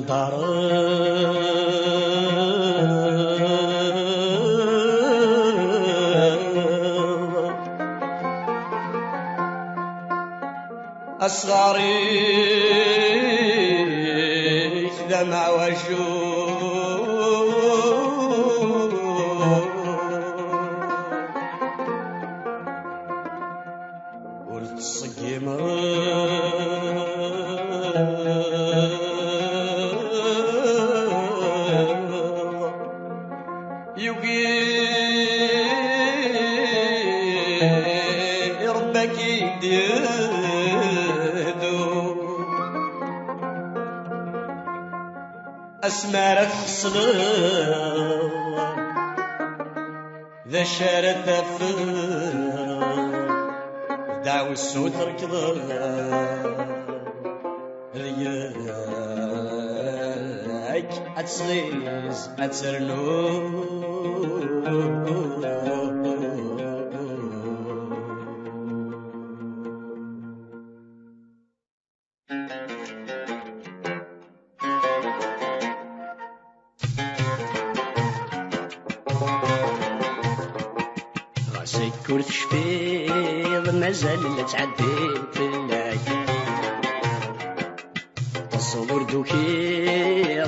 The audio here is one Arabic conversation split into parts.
دار أصغاري دمع وجوه ورد الصقيم يوقي ربك يديدو أسمارة حصل ذا شارة دعوة السود ركض رياك أتصغيز أتسرنو راسك كرت شفيض مازال لا تعديت فلاك تصور دوكي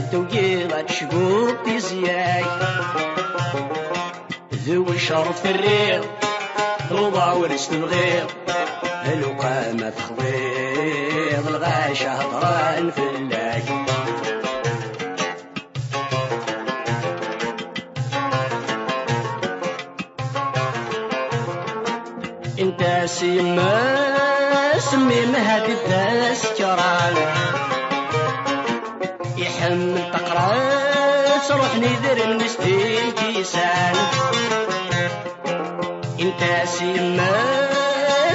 غتشبوط تزياك ذو شرف الريض وضع ورث الغيض الوقامة تخضيض الغاشة هضران فلاك انت سيما سميم هادي الداس كران يحمل تقراس روح ندير النستين كيسان انت سيما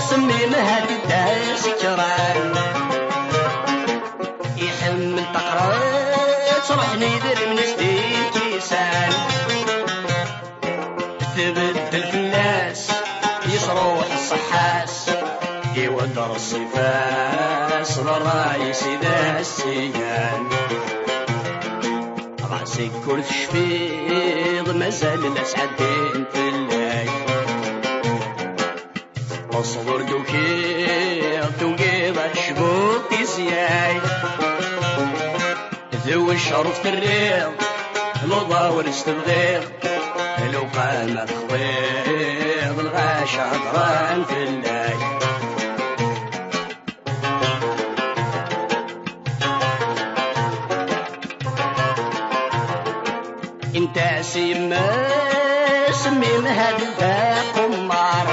سميم هادي الداس كران يحمل تقراس روح ندير النستين كيسان تبدل في الناس يصروح الصحاس يودر الصفاس للرايس ذا السيان راسك كرت شفيض مازال لا سعدين في الليل اصبر دوكي غتشبوط يسياي ذو الشرف الريض الوضا ورث الغيض الوقامة تخضيض الغاشة هضران في الليل انت سيما سميم هاد الباق قمار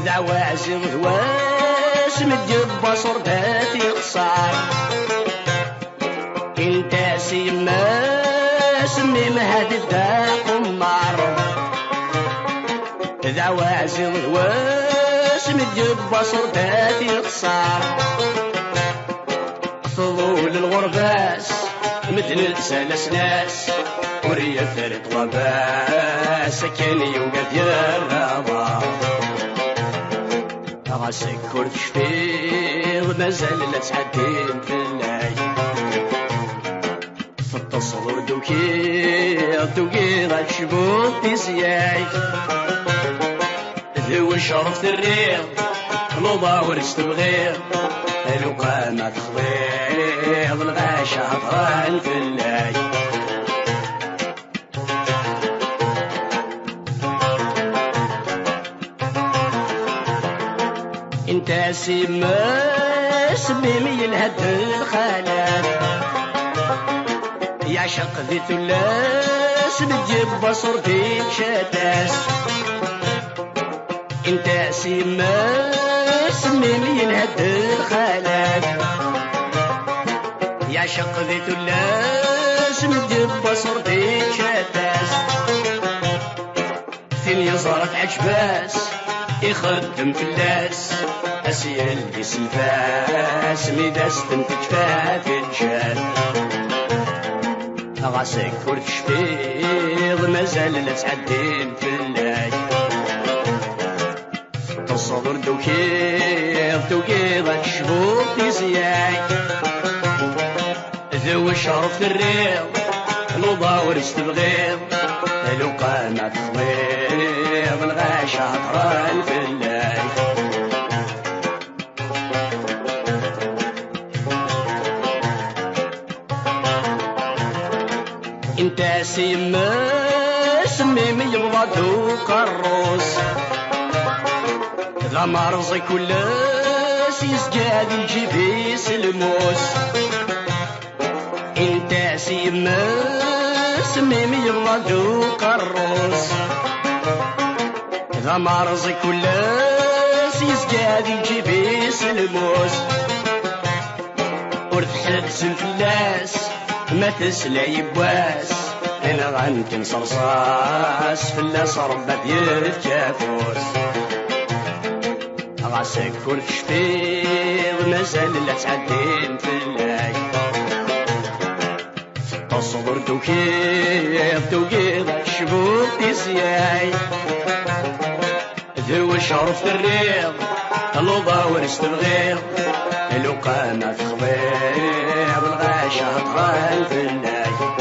ذا وعزي غواس مديب بصر ذات يخسار انت سيما سميم هاد الباق قمار ذا وعزي غواس مديب بصر ذات يخسار فضول الغرباس مثل سلس ناس وريا ثرت وباس كان يوقف يا الرضا راسك كرت شفيض مازال لا تعدين في الليل في التصور دوكي غتشبوط يزياي ذو شرف الريض الوضا ورث الغيض الوقامة تخضيض الغاشة هضران في الليل انت سيما سميمي الهد الخالات يعشق ذي ثلاث بتجيب بصر في شتاس انت سيما سميمي الهد الخالات يعشق ذي ثلاث بتجيب بصر في شتاس فين يزرق عجباس يخدم فلاس أسيل باسم فاس ميداس تنتج فات الجال راسك كرت شفيض مازال لا تعدين في الليل تصبر دوكي غتشبوط يزياك ذو شرف الريض نوضا ورث تبغيض لو قامت تخويض الغاشا طران في الليل انت سيما سميمي يبغى وقروس ذا مرزي كلاس يسقاد الجبيس الموس انت سيما سميمي يبغى وقروس ذا مرزي كلاس يسقاد الجبيس الموس ورد حدس الفلاس ما تسلى يبواس انا غنكن صرصاص فلاس ربات يتكافوس غاسك كل شفيض مازال لا تعدين في الليل تصبر توكيض الشبوب تسياي ذو شرف الريض الوضا ورث تبغيض لو قامت خضيض الغاشا طران في الليل